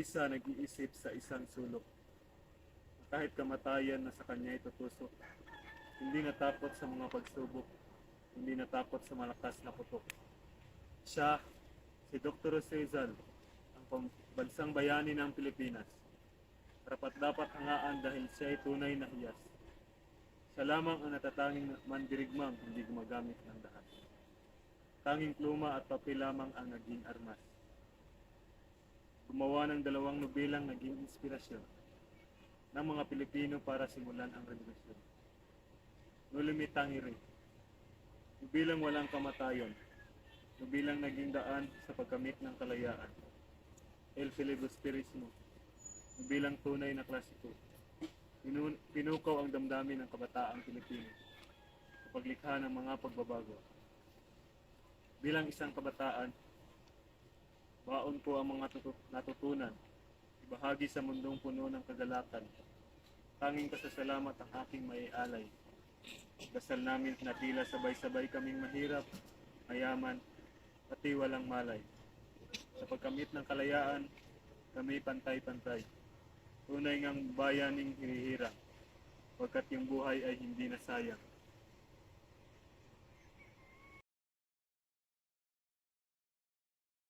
isa nag-iisip sa isang sulok. Kahit kamatayan na sa kanya itutusok, hindi natakot sa mga pagsubok, hindi natakot sa malakas na putok. Siya, si Dr. Rizal, ang pambansang bayani ng Pilipinas. Dapat hangaan dahil siya ay tunay na hiyas. Siya lamang ang natatanging mandirigmang hindi gumagamit ng dahas. Tanging pluma at papel lamang ang naging armas. Gumawa ng 2 nobelang naging inspirasyon ng mga Pilipino para simulan ang revolusyon. Nulimi Tangiri, nobelang walang kamatayon, nobelang naging daan sa pagkamit ng kalayaan. El Filibusterismo, nobelang tunay na klasiko. Pinukaw ang damdamin ng kabataang Pilipino sa paglikha ng mga pagbabago. Bilang isang kabataan, baon ko ang mga natutunan, ibahagi sa mundong puno ng kagalakan. Tanging pasasalamat ang aking maialay. Dasal namin na tila sabay-sabay kaming mahirap, mayaman, pati walang malay. Sa pagkamit ng kalayaan, kami pantay-pantay. Tunay ngang bayaning hinihirang, pagkat yung buhay ay hindi nasayang.